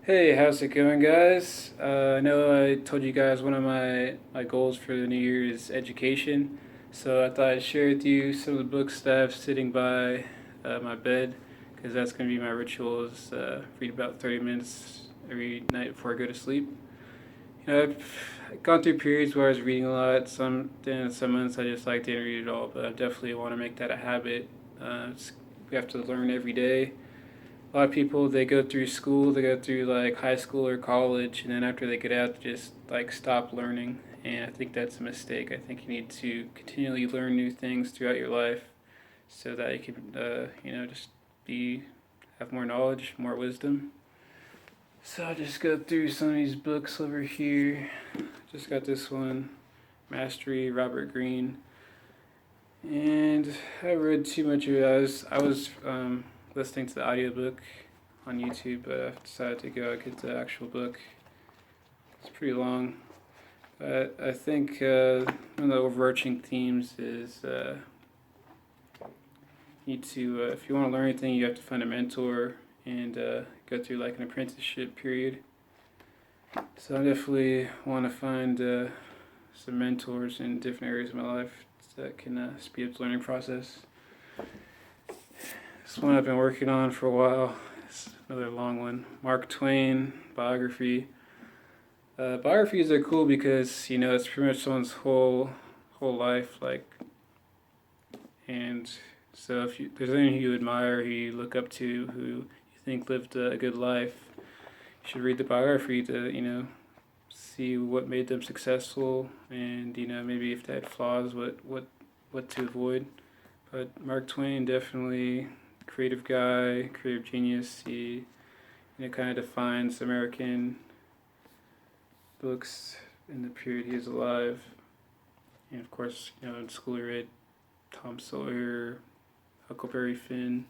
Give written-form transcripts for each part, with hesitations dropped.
Hey, how's it going, guys? I know I told you guys one of my goals for the new year is education, so I thought I'd share with you some of the books that I have sitting by my bed, because that's going to be my ritual is read about 30 minutes every night before I go to sleep. I've gone through periods where I was reading a lot. Some months I just like didn't read at all, but I definitely want to make that a habit. We have to learn every day. A lot of people, they go through school, they go through like high school or college, and then after they get out, they just like stop learning. And I think that's a mistake. I think you need to continually learn new things throughout your life so that you can, just be have more knowledge, more wisdom. So I'll just go through some of these books over here. Just got this one, Mastery, Robert Greene, and I read too much of it. I was listening to the audiobook on YouTube, but I decided to go get the actual book. It's pretty long. But I think one of the overarching themes is you need to, if you want to learn anything, you have to find a mentor and go through like an apprenticeship period. So I definitely want to find some mentors in different areas of my life that can speed up the learning process. This one I've been working on for a while. It's another long one. Mark Twain, Biography. Biographies are cool because it's pretty much someone's whole life, and so if there's anyone who you admire, who you look up to, who you think lived a good life, you should read the biography to see what made them successful, and maybe if they had flaws, what to avoid. But Mark Twain, definitely creative guy, creative genius. He kind of defines American books in the period he was alive. And of course, in school we read Tom Sawyer, Huckleberry Finn.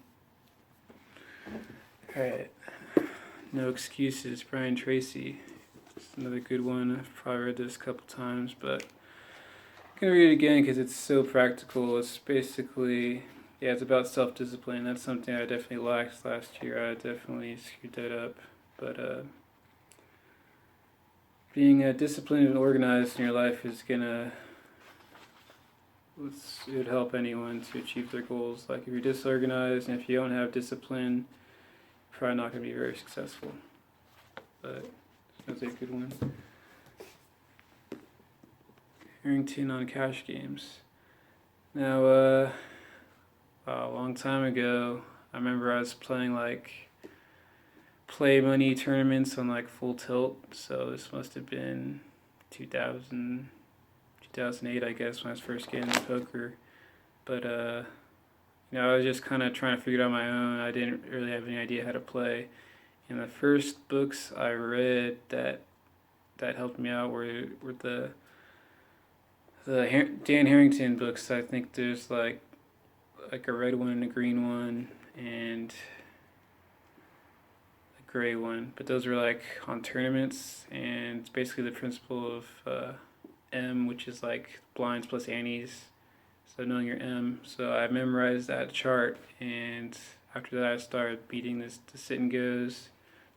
Alright, No Excuses, Brian Tracy. It's another good one. I've probably read this a couple times, but I'm going to read it again because it's so practical. It's basically, it's about self-discipline. That's something I definitely lacked last year. I definitely screwed that up. But being disciplined and organized in your life is gonna it would help anyone to achieve their goals. Like if you're disorganized and if you don't have discipline, you're probably not gonna be very successful. But that's a good one. Harrington on cash games. Now, a long time ago, I remember I was playing like play money tournaments on like Full Tilt. So this must have been 2008, I guess, when I was first getting into poker. But I was just kind of trying to figure it out on my own. I didn't really have any idea how to play. And the first books I read that helped me out were the Dan Harrington books. I think there's like a red one and a green one and a gray one, but those were like on tournaments, and it's basically the principle of M, which is like blinds plus antes. So knowing your M. So I memorized that chart, and after that I started beating the sit and goes,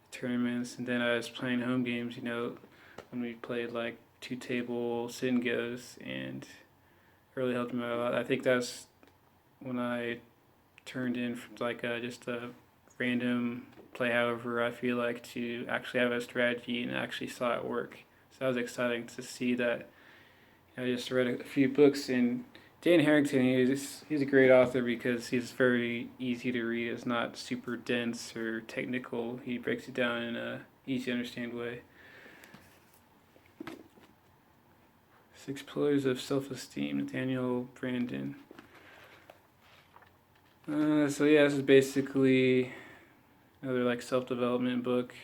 the tournaments, and then I was playing home games. When we played like two table sit and goes, and it really helped me out a lot. I think that's when I turned in from like just a random play however I feel like to actually have a strategy and actually saw it work. So that was exciting to see that. I just read a few books, and Dan Harrington, he's a great author because he's very easy to read. It's not super dense or technical. He breaks it down in a easy to understand way. 6 Pillars of Self-Esteem, Nathaniel Branden. This is basically another like self-development book.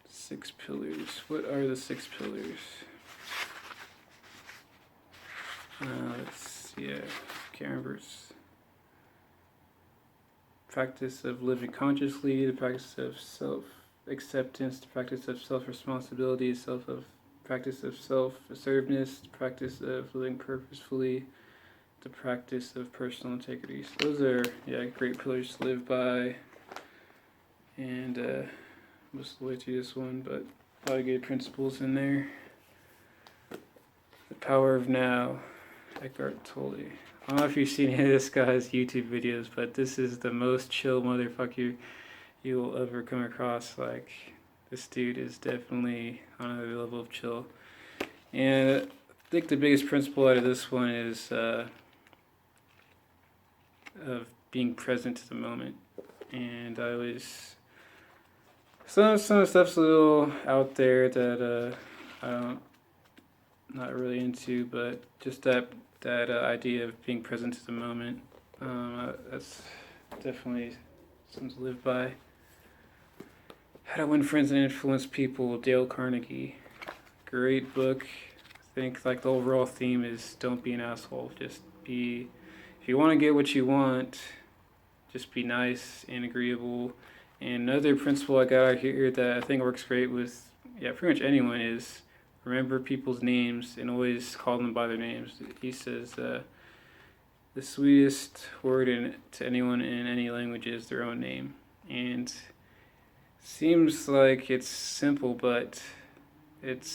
6 Pillars. What are the 6 Pillars? Let's see. Can't remember. Practice of living consciously, the practice of self-acceptance, the practice of self-responsibility, practice of self-assertiveness, the practice of living purposefully, the practice of personal integrity. So those are great pillars to live by, and most of the way through this one, but a lot of good principles in there. The Power of Now, Eckhart Tolle. I don't know if you've seen any of this guy's YouTube videos, but this is the most chill motherfucker you will ever come across. Like, this dude is definitely on another level of chill. And I think the biggest principle out of this one is of being present to the moment. And I was some of the stuff's a little out there that I'm not really into, but just that idea of being present to the moment, that's definitely something to live by. How to Win Friends and Influence People, Dale Carnegie. Great book. I think like the overall theme is don't be an asshole. Just be, if you want to get what you want, just be nice and agreeable. And another principle I got out here that I think works great with pretty much anyone is remember people's names and always call them by their names. He says the sweetest word to anyone in any language is their own name. And seems like it's simple, but it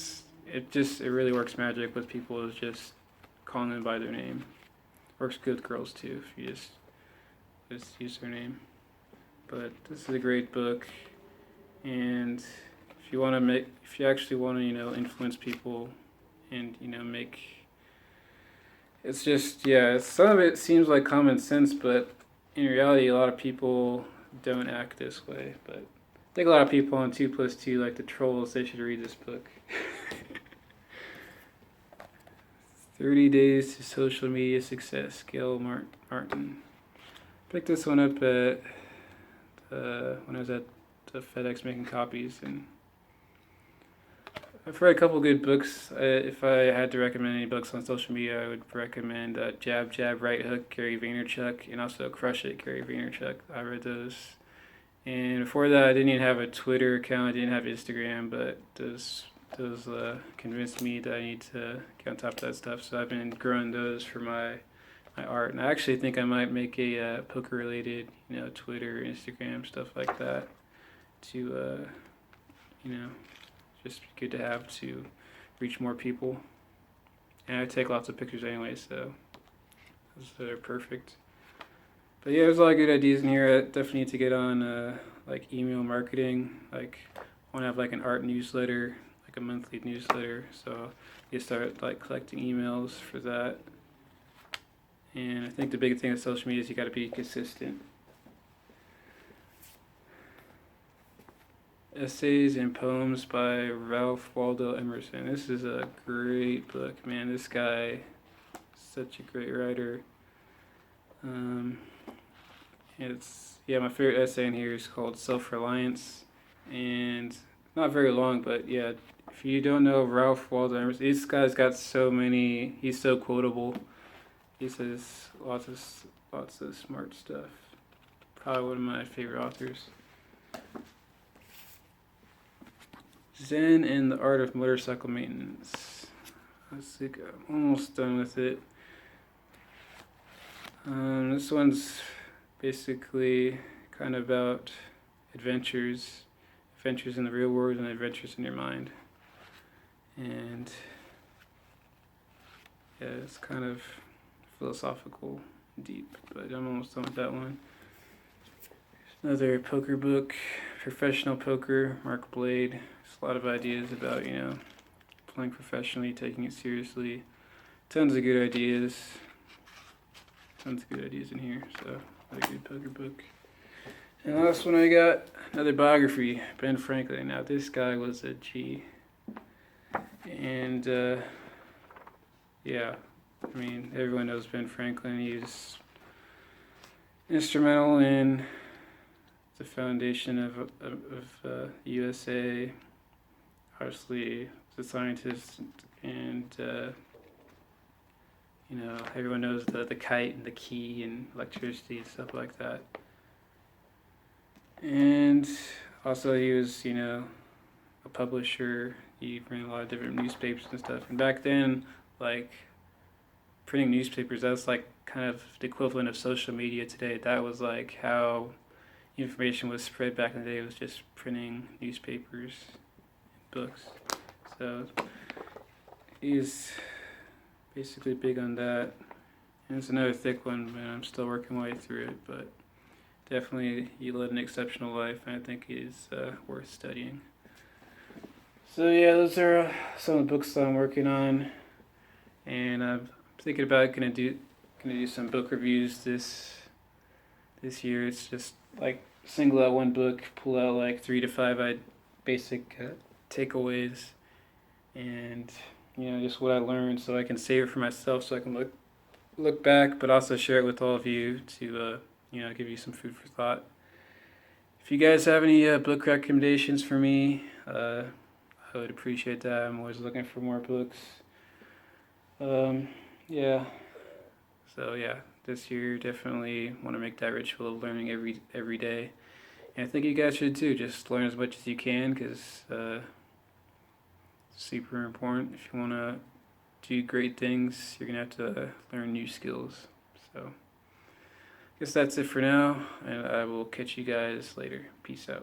really works magic with people, is just calling them by their name. Works good with girls too, if you just use their name. But this is a great book, and if you actually want to, influence people, and it's just some of it seems like common sense, but in reality, a lot of people don't act this way. But I think a lot of people on 2+2, like the trolls, they should read this book. 30 Days to Social Media Success, Gail Martin. Picked this one up at when I was at the FedEx making copies, and I've read a couple good books. If I had to recommend any books on social media, I would recommend Jab Jab Right Hook, Gary Vaynerchuk, and also Crush It, Gary Vaynerchuk. I read those. And before that, I didn't even have a Twitter account. I didn't have Instagram, but those convinced me that I need to get on top of that stuff. So I've been growing those for my art. And I actually think I might make a poker-related, Twitter, Instagram, stuff like that to, just be good to have to reach more people. And I take lots of pictures anyway, so those are perfect. But yeah, there's a lot of good ideas in here. I definitely need to get on like email marketing. Like I want to have like an art newsletter, like a monthly newsletter. So you start like collecting emails for that. And I think the big thing with social media is you got to be consistent. Essays and Poems by Ralph Waldo Emerson. This is a great book, man. This guy is such a great writer. My favorite essay in here is called Self-Reliance, and not very long, but yeah, if you don't know Ralph Waldo Emerson, this guy's got he's so quotable. He says lots of smart stuff. Probably one of my favorite authors. Zen and the Art of Motorcycle Maintenance. Let's see, I'm almost done with it. This one's basically kind of about adventures in the real world and adventures in your mind. And yeah, it's kind of philosophical, deep, but I'm almost done with that one. Another poker book, Professional Poker, Mark Blade. There's a lot of ideas about, playing professionally, taking it seriously. Tons of good ideas. Tons of good ideas in here, so another good poker book. And the last one I got, another biography, Ben Franklin. Now this guy was a G. And everyone knows Ben Franklin. He's instrumental in the foundation of USA. Obviously, the scientist, and everyone knows the kite and the key and electricity and stuff like that. And also, he was a publisher. He ran a lot of different newspapers and stuff. And back then, like printing newspapers, that's like kind of the equivalent of social media today. That was like how information was spread back in the day. It was just printing newspapers, books. So he's basically big on that. And it's another thick one, but I'm still working my way through it. But definitely, he led an exceptional life, and I think he's worth studying. So yeah, those are some of the books that I'm working on, and I'm thinking about gonna do some book reviews this year. It's just like single out one book, pull out like 3 to 5 basic takeaways, and just what I learned, so I can save it for myself, so I can look back, but also share it with all of you to give you some food for thought. If you guys have any book recommendations for me, I would appreciate that. I'm always looking for more books. Yeah. So yeah, this year definitely want to make that ritual of learning every day, and I think you guys should too. Just learn as much as you can, because it's super important. If you want to do great things, you're gonna have to learn new skills. So I guess that's it for now, and I will catch you guys later. Peace out.